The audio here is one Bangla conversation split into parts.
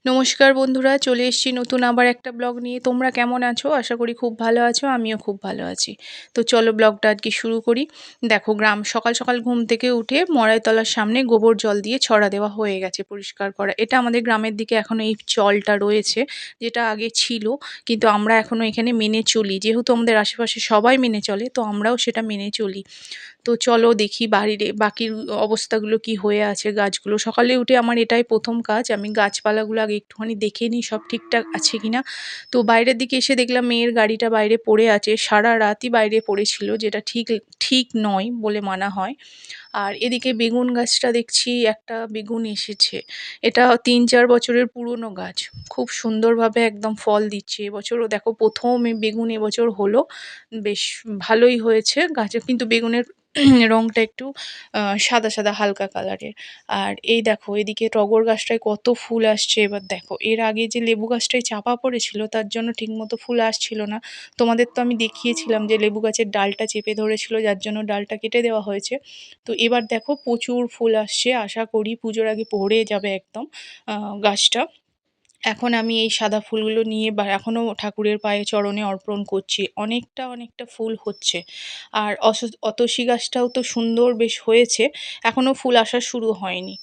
নমস্কার বন্ধুরা, চলে এসেছি নতুন আবার একটা ব্লগ নিয়ে। তোমরা কেমন আছো? আশা করি খুব ভালো আছো, আমিও খুব ভালো আছি। তো চলো ব্লগটা আজকে শুরু করি। দেখো, সকাল সকাল ঘুম থেকে উঠে মড়াইতলার সামনে গোবর জল দিয়ে ছড়া দেওয়া হয়ে গেছে, পরিষ্কার করা। এটা আমাদের গ্রামের দিকে এখনো এই চলটা রয়েছে, যেটা আগে ছিল, কিন্তু আমরা এখনো এখানে মেনে চলি। যেহেতু আমাদের আশেপাশে সবাই মেনে চলে, তো আমরাও সেটা মেনে চলি। তো চলো দেখি বাড়ির বাকির অবস্থাগুলো কি হয়ে আছে, গাছগুলো। সকালে উঠে আমার এটাই প্রথম কাজ, আমি গাছপালাগুলো আগে একটুখানি দেখে নিই সব ঠিকঠাক আছে কিনা। তো বাইরের দিকে এসে দেখলাম মেয়ের গাড়িটা বাইরে পড়ে আছে, সারা রাতই বাইরে পড়েছিল, যেটা ঠিক ঠিক নয় বলে মানা হয়। আর এদিকে বেগুন গাছটা দেখছি একটা বেগুন এসেছে। এটা ৩-৪ বছরের পুরনো গাছ, খুব সুন্দরভাবে একদম ফল দিচ্ছে। এবছরও দেখো প্রথম বেগুন এবছর হলো, বেশ ভালোই হয়েছে গাছে, কিন্তু বেগুনের রংটা একটু সাদা সাদা হালকা কালারের। আর এই দেখো এদিকে টগর গাছটায় কত ফুল আসছে এবার দেখো। এর আগে যে লেবু গাছটায় চাপা পড়েছিল, তার জন্য ঠিকমতো ফুল আসছিল না। তোমাদের তো আমি দেখিয়েছিলাম যে লেবু গাছের ডালটা চেপে ধরেছিল, যার জন্য ডালটা কেটে দেওয়া হয়েছে। তো এবার দেখো প্রচুর ফুল আসছে, আশা করি পুজোর আগে ভরে যাবে একদম গাছটা। এখন আমি এই সাদা ফুলগুলো নিয়ে বা এখনও ঠাকুরের পায়ে চরণে অর্পণ করছি। অনেকটা অনেকটা ফুল হচ্ছে। আর অতসী গাছটাও তো সুন্দর বেশ হয়েছে, এখনও ফুল আসা শুরু হয়নি।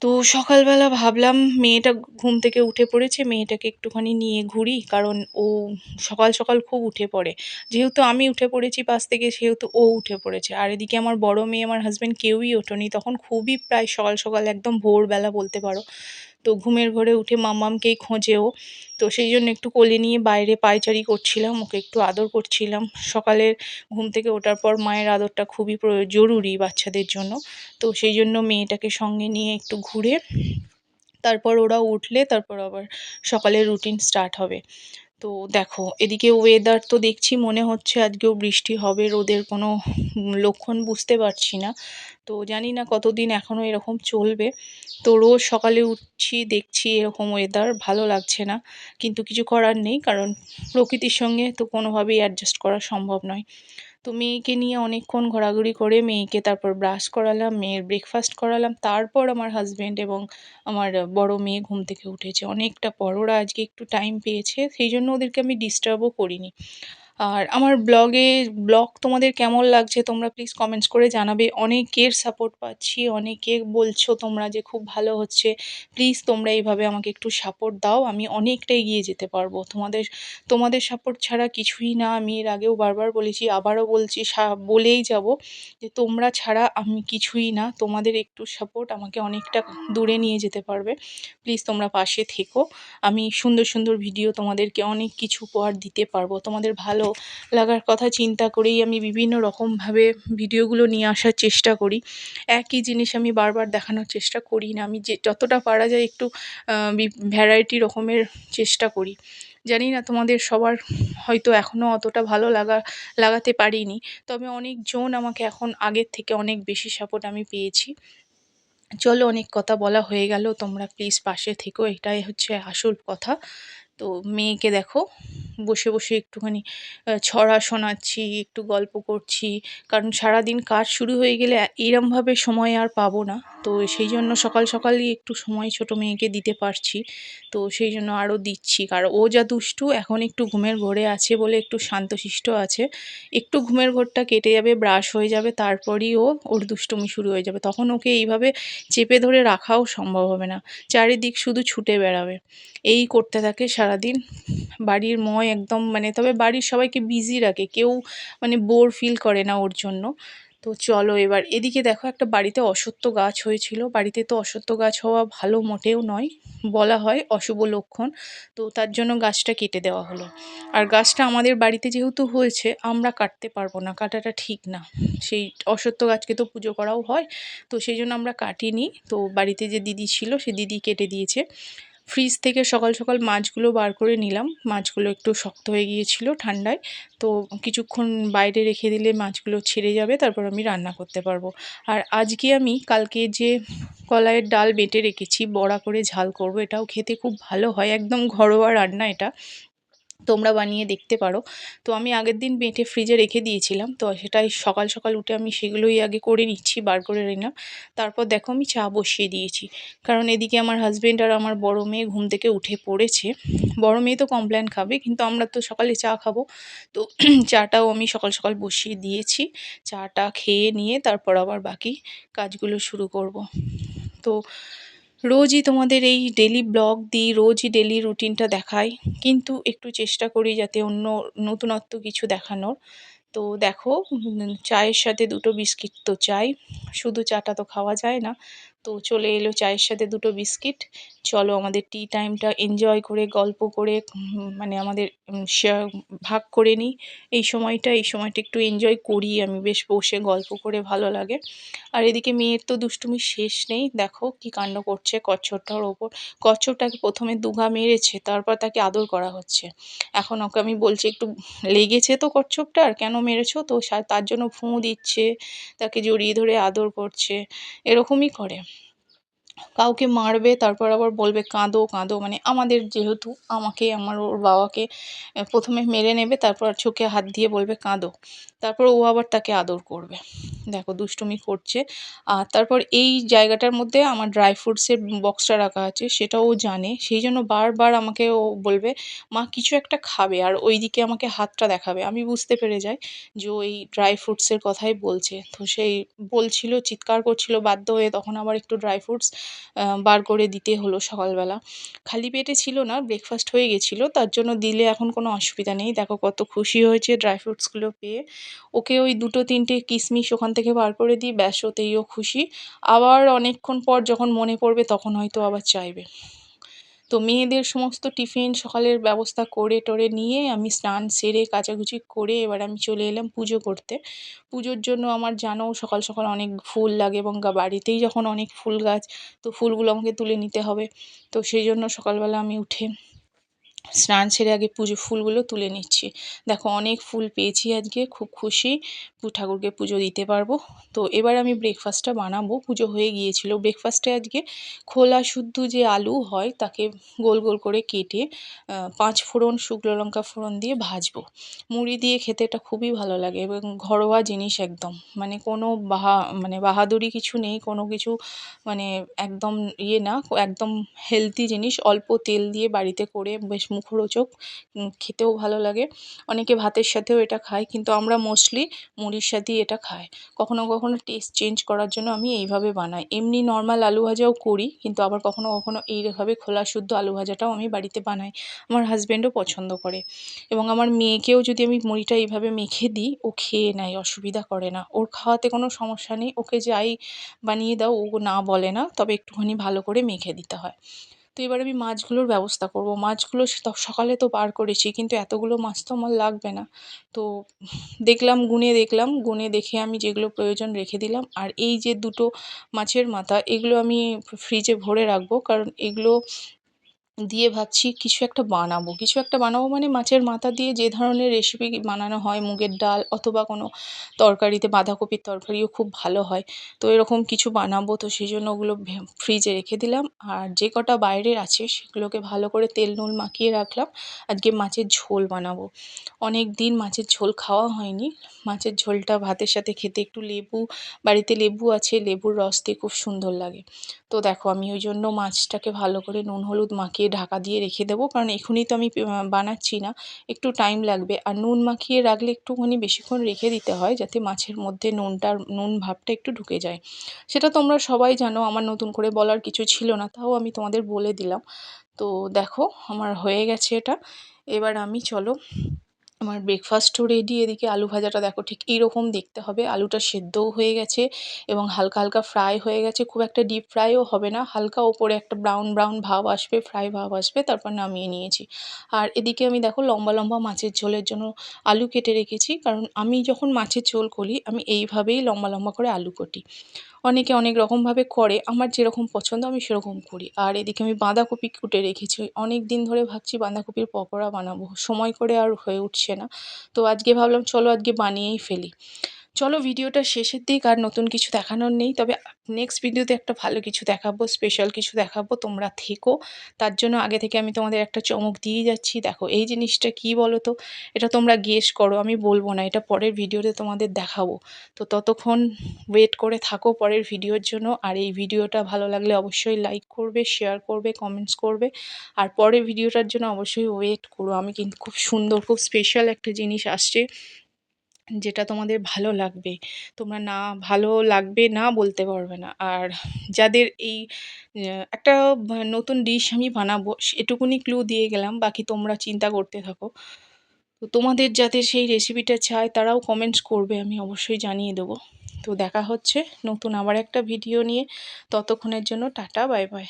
তো সকালবেলা ভাবলাম মেয়েটা ঘুম থেকে উঠে পড়েছে, মেয়েটাকে একটুখানি নিয়ে ঘুরি, কারণ ও সকাল সকাল খুব উঠে পড়ে। যেহেতু আমি উঠে পড়েছি পাশ থেকে, সেহেতু ও উঠে পড়েছে। আর এদিকে আমার বড় মেয়ে, আমার হাজব্যান্ড কেউই ওঠেনি তখন, খুবই প্রায় সকাল সকাল একদম ভোরবেলা বলতে পারো। তো ঘুমের ঘোরে উঠে মাম্মামকেই খোঁজে ও। তো সেই জন্য একটু কোলে নিয়ে বাইরে পায়চারি করছিলাম, ওকে একটু আদর করছিলাম। সকালের ঘুম থেকে ওঠার পর মায়ের আদরটা খুবই জরুরি বাচ্চাদের জন্য। তো সেই জন্য মেয়েটাকে সঙ্গে নিয়ে একটু ঘুরে তারপর ওরা উঠলে তারপর আবার সকালের রুটিন স্টার্ট হবে। তো দেখো এদিকে ওয়েদার তো দেখছি মনে হচ্ছে আজকেও বৃষ্টি হবে, রোদের কোনো লক্ষণ বুঝতে পারছি না। তো জানি না কতদিন এখনও এরকম চলবে। তো রোজ সকালে উঠছি দেখছি এরকম ওয়েদার, ভালো লাগছে না। কিন্তু কিছু করার নেই, কারণ প্রকৃতির সঙ্গে তো কোনোভাবেই অ্যাডজাস্ট করা সম্ভব নয়। তো মেয়েকে নিয়ে অনেকক্ষণ ঘোরাঘুরি করে মেয়েকে তারপর ব্রাশ করালাম, মেয়ের ব্রেকফাস্ট করালাম। তারপর আমার হাজবেন্ড এবং আমার বড় মেয়ে ঘুম থেকে উঠেছে অনেকটা পর। ওরা আজকে একটু টাইম পেয়েছে, সেই জন্য ওদেরকে আমি ডিস্টার্বও করিনি। আর আমার ব্লগ তোমাদের কেমন লাগছে তোমরা প্লিজ কমেন্টস করে জানাবে। অনেকের সাপোর্ট পাচ্ছি, অনেকে বলছো তোমরা যে খুব ভালো হচ্ছে। প্লিজ তোমরা এইভাবে আমাকে একটু সাপোর্ট দাও, আমি অনেকটা এগিয়ে যেতে পারবো। তোমাদের তোমাদের সাপোর্ট ছাড়া কিছুই না। আমি এর আগেও বারবার বলেছি, আবারও বলছি, বলেই যাব যে তোমরা ছাড়া আমি কিছুই না। তোমাদের একটু সাপোর্ট আমাকে অনেকটা দূরে নিয়ে যেতে পারবে। প্লিজ তোমরা পাশে থেকো। আমি সুন্দর সুন্দর ভিডিও তোমাদেরকে অনেক কিছু উপহার দিতে পারবো। তোমাদের ভালো লাগার কথা চিন্তা করেই আমি বিভিন্ন রকমভাবে ভিডিওগুলো নিয়ে আসার চেষ্টা করি। একই জিনিস আমি বারবার দেখানোর চেষ্টা করি না, আমি যে যতটা পারা যায় একটু ভ্যারাইটি রকমের চেষ্টা করি। জানি না তোমাদের সবার হয়তো এখনও অতটা ভালো লাগাতে পারিনি, তবে অনেকজন আমাকে এখন আগের থেকে অনেক বেশি সাপোর্ট আমি পেয়েছি। চলো, অনেক কথা বলা হয়ে গেল, তোমরা প্লিজ পাশে থেকো, এটাই হচ্ছে আসল কথা। তো মেয়েকে দেখো বসে বসে একটুখানি ছড়া শোনাচ্ছি, একটু গল্প করছি, কারণ সারাদিন কাজ শুরু হয়ে গেলে এরমভাবে সময় আর পাবো না। তো সেই জন্য সকাল সকালই একটু সময় ছোট মেয়েকে দিতে পারছি, তো সেই জন্য আরও দিচ্ছি। কারণ ও যা দুষ্টু, এখন একটু ঘুমের ঘোরে আছে বলে একটু শান্তশিষ্ট আছে। একটু ঘুমের ঘোরটা কেটে যাবে, ব্রাশ হয়ে যাবে, তারপরই ওর দুষ্টুমি শুরু হয়ে যাবে। তখন ওকে এইভাবে চেপে ধরে রাখাও সম্ভব হবে না, চারিদিক শুধু ছুটে বেড়াবে। এই করতে থাকে সারাদিন। বাড়ির একদম মানে, তবে বাড়ির সবাইকে বিজি রাখে, কেউ মানে বোর ফিল করে না ওর জন্য। তো চলো এবার এদিকে দেখো, একটা বাড়িতে অশ্বত্থ গাছ হয়েছিল। বাড়িতে তো অশ্বত্থ গাছ হওয়া ভালো মোটেও নয়, বলা হয় অশুভ লক্ষণ। তো তার জন্য গাছটা কেটে দেওয়া হলো। আর গাছটা আমাদের বাড়িতে যেহেতু হয়েছে, আমরা কাটতে পারবো না, কাটাটা ঠিক না। সেই অশ্বত্থ গাছকে তো পুজো করাও হয়, তো সেই জন্য আমরা কাটিনি। তো বাড়িতে যে দিদি ছিল, সে দিদি কেটে দিয়েছে। ফ্রিজ থেকে সকাল সকাল মাছগুলো বার করে নিলাম, মাছগুলো একটু শক্ত হয়ে গিয়েছিল ঠান্ডায়। তো কিছুক্ষণ বাইরে রেখে দিলে মাছগুলো ছেড়ে যাবে, তারপর আমি রান্না করতে পারবো। আর আজকে আমি কালকে যে কলাইয়ের ডাল বেটে রেখেছি, বড়া করে ঝাল করব, এটাও খেতে খুব ভালো হয়, একদম ঘরোয়া রান্না এটা। তোমরা বানিয়ে দেখতে পারো। তো আমি আগের দিন বেটে ফ্রিজে রেখে দিয়েছিলাম, তো সেটাই সকাল সকাল উঠে আমি সেগুলোই আগে করে নিচ্ছি, বার করে নিলাম। তারপর দেখো আমি চা বসিয়ে দিয়েছি, কারণ এদিকে আমার হাজবেন্ড আর আমার বড় মেয়ে ঘুম থেকে উঠে পড়েছে। বড় মেয়ে তো কমপ্ল্যান খাবে, কিন্তু আমরা তো সকালে চা খাবো। তো চাটাও আমি সকাল সকাল বসিয়ে দিয়েছি। চাটা খেয়ে নিয়ে তারপর আবার বাকি কাজগুলো শুরু করব। তো রোজই তোমাদের এই ডেলি ব্লগ দিই, রোজই ডেলি রুটিনটা দেখাই, কিন্তু একটু চেষ্টা করি যাতে অন্য নতুনত্ব কিছু দেখানোর। তো দেখো, চায়ের সাথে দুটো বিস্কিট তো চাই, শুধু চাটা তো খাওয়া যায় না। তো চলে এলো চায়ের সাথে দুটো বিস্কিট। চলো আমাদের টি টাইমটা এনজয় করে গল্প করে মানে আমাদের শেয়ার ভাগ করে নিই। এই সময়টা একটু এনজয় করি আমি, বেশ বসে গল্প করে ভালো লাগে। আর এদিকে মেয়ের তো দুষ্টুমির শেষ নেই, দেখো কি কাণ্ড করছে কচ্ছপটার ওপর। কচ্ছপটাকে প্রথমে দুঘা মেরেছে, তারপর তাকে আদর করা হচ্ছে। এখন ওকে আমি বলছি একটু লেগেছে তো কচ্ছপটার, কেন মেরেছো? তো তার জন্য ফুঁ দিচ্ছে, তাকে জড়িয়ে ধরে আদর করছে, এরকমই করে। কাউকে মারবে তারপর আবার বলবে কাঁদো কাঁদো, মানে আমাদের যেহেতু আমাকে আমার ওর বাবাকে প্রথমে মেরে নেবে, তারপর চোখে হাত দিয়ে বলবে কাঁদো, তারপর ও আবার তাকে আদর করবে। দেখো দুষ্টুমি করছে। আর তারপর এই জায়গাটার মধ্যে আমার ড্রাই ফ্রুটসের বক্সটা রাখা আছে, সেটাও ও জানে, সেই জন্য বারবার আমাকে ও বলবে মা কিছু একটা খাবে, আর ওইদিকে আমাকে হাতটা দেখাবে। আমি বুঝতে পেরে যাই যে ও এই ড্রাই ফ্রুটসের কথাই বলছে। তো সেই বলছিল, চিৎকার করছিল বাধ্য হয়ে, তখন আবার একটু ড্রাই ফ্রুটস বার করে দিতে হলো সকালবেলা। খালি পেটে ছিল না, ব্রেকফাস্ট হয়ে গেছিলো, তার জন্য দিলে এখন কোনো অসুবিধা নেই। দেখো কত খুশি হয়েছে ড্রাই ফ্রুটসগুলো পেয়ে। ওকে ওই দুটো তিনটে কিশমিশ ওখান থেকে বার করে দিই, ব্যাস ওতেই ও খুশি। আবার অনেকক্ষণ পর যখন মনে পড়বে তখন হয়তো আবার চাইবে। তো মেয়েদের সমস্ত টিফিন সকালের ব্যবস্থা করে টরে নিয়ে আমি স্নান সেরে কাচাকুচি করে এবার আমি চলে এলাম পুজো করতে। পুজোর জন্য আমার জানো সকাল সকাল অনেক ফুল লাগে, এবং বাড়িতেই যখন অনেক ফুল গাছ, তো ফুলগুলো আমাকে তুলে নিতে হবে। তো সেই জন্য সকালবেলা আমি উঠে স্নান সেরে আগে পুজো ফুলগুলো তুলে নিচ্ছি। দেখো অনেক ফুল পেয়েছি আজকে, খুব খুশি, ঠাকুরকে পুজো দিতে পারবো। তো এবার আমি ব্রেকফাস্টটা বানাবো, পুজো হয়ে গিয়েছিল। ব্রেকফাস্টে আজকে খোলা শুদ্ধ যে আলু হয় তাকে গোল গোল করে কেটে 5 ফোড়ন শুকনো লঙ্কা ফোড়ন দিয়ে ভাজবো। মুড়ি দিয়ে খেতে এটা খুবই ভালো লাগে, এবং ঘরোয়া জিনিস একদম, মানে কোনো মানে বাহাদুরি কিছু নেই, কোনো কিছু মানে একদম ইয়ে না, একদম হেলদি জিনিস, অল্প তেল দিয়ে বাড়িতে করে বেশ মুখরোচক, খেতেও ভালো লাগে। অনেকে ভাতের সাথেও এটা খায়, কিন্তু আমরা মোস্টলি মুড়ির সাথেই এটা খাই। কখনো কখনো টেস্ট চেঞ্জ করার জন্য আমি এইভাবে বানাই। এমনি নর্মাল আলু ভাজাও করি, কিন্তু আবার কখনো কখনো এইভাবে খোলা শুদ্ধ আলু ভাজাটাও আমি বাড়িতে বানাই। আমার হাজব্যান্ডও পছন্দ করে, এবং আমার মেয়েকেও যদি আমি মুড়িটা এইভাবে মেখে দিই ও খেয়ে নেয়, অসুবিধা করে না, ওর খাওয়াতে কোনো সমস্যা নেই। ওকে যাই বানিয়ে দাও ও না বলে না, তবে একটুখানি ভালো করে মেখে দিতে হয়। তো এবার আমি মাছগুলোর ব্যবস্থা করব। মাছগুলো সকালে তো বার করেছি, কিন্তু এতগুলো মাছ তো আমার লাগবে না। তো দেখলাম, গুনে দেখে আমি যেগুলো প্রয়োজন রেখে দিলাম। আর এই যে দুটো মাছের মাথা, এগুলো আমি ফ্রিজে ভরে রাখবো, কারণ এগুলো দিয়ে ভাবছি কিছু একটা বানাবো মানে মাছের মাথা দিয়ে যে ধরনের রেসিপি বানানো হয়, মুগের ডাল অথবা কোনো তরকারিতে, বাঁধাকপির তরকারিও খুব ভালো হয়। তো এরকম কিছু বানাবো, তো সেই জন্য ওগুলো ফ্রিজে রেখে দিলাম। আর যে কটা বাইরের আছে সেগুলোকে ভালো করে তেল নুন মাখিয়ে রাখলাম। আজকে মাছের ঝোল বানাবো। অনেক দিন মাছের ঝোল খাওয়া হয়নি। মাছের ঝোলটা ভাতের সাথে খেতে একটু বাড়িতে লেবু আছে, লেবুর রস দিয়ে খুব সুন্দর লাগে। তো দেখো আমি ওই জন্য মাছটাকে ভালো করে নুন হলুদ মাখিয়ে ঢাকা দিয়ে রেখে দেবো, কারণ এখনই তো আমি বানাচ্ছি না, একটু টাইম লাগবে। আর নুন মাখিয়ে রাখলে একটুখানি বেশিক্ষণ রেখে দিতে হয়, যাতে মাছের মধ্যে নুন ভাবটা একটু ঢুকে যায়। সেটা তোমরা সবাই জানো, আমার নতুন করে বলার কিছু ছিল না, তাও আমি তোমাদের বলে দিলাম। তো দেখো আমার হয়ে গেছে এটা। এবার আমি চলো, আমার ব্রেকফাস্টও রেডি, এদিকে আলু ভাজাটা দেখো ঠিক এইরকম দেখতে হবে। আলুটা সেদ্ধও হয়ে গেছে এবং হালকা হালকা ফ্রাই হয়ে গেছে, খুব একটা ডিপ ফ্রাইও হবে না, হালকা ওপরে একটা ব্রাউন ব্রাউন ভাব আসবে, ফ্রাই ভাব আসবে, তারপর নামিয়ে নিয়েছি। আর এদিকে আমি দেখো লম্বা লম্বা মাছের ঝোলের জন্য আলু কেটে রেখেছি, কারণ আমি যখন মাছের ঝোল করি আমি এইভাবেই লম্বা লম্বা করে আলু কাটি। অনেকে অনেক রকমভাবে করে, আমার যেরকম পছন্দ আমি সেরকম করি। আর এদিকে আমি বাঁধাকপি কুটে রেখেছি, অনেক দিন ধরে ভাবছি বাঁধাকপির পকোড়া বানাবো, সময় করে আর হয়ে উঠছে না। তো আজকে ভাবলাম চলো আজকে বানিয়েই ফেলি। চলো ভিডিওটা শেষের দিক, আর নতুন কিছু দেখানোর নেই, তবে নেক্সট ভিডিওতে একটা ভালো কিছু দেখাবো, স্পেশাল কিছু দেখাবো, তোমরা থেকো। তার জন্য আগে থেকে আমি তোমাদের একটা চমক দিয়ে যাচ্ছি। দেখো এই জিনিসটা কি বলো তো, এটা তোমরা গেস করো, আমি বলবো না, এটা পরের ভিডিওতে তোমাদের দেখাবো। তো ততক্ষণ ওয়েট করে থাকো পরের ভিডিওর জন্য। আর এই ভিডিওটা ভালো লাগলে অবশ্যই লাইক করবে, শেয়ার করবে, কমেন্টস করবে। আর পরের ভিডিওটার জন্য অবশ্যই ওয়েট করো, আমি কিন্তু খুব সুন্দর, খুব স্পেশাল একটা জিনিস আসছে, যেটা তোমাদের ভালো লাগবে। তোমরা না ভালো লাগবে না বলতে পারবে না। আর যাদের এই একটা নতুন ডিশ আমি বানাবো, এটুকুনি ক্লু দিয়ে গেলাম, বাকি তোমরা চিন্তা করতে থাকো। তো তোমাদের যাদের সেই রেসিপিটা চাই তারাও কমেন্টস করবে, আমি অবশ্যই জানিয়ে দেবো। তো দেখা হচ্ছে নতুন আবার একটা ভিডিও নিয়ে, ততক্ষণের জন্য টাটা, বাই বাই।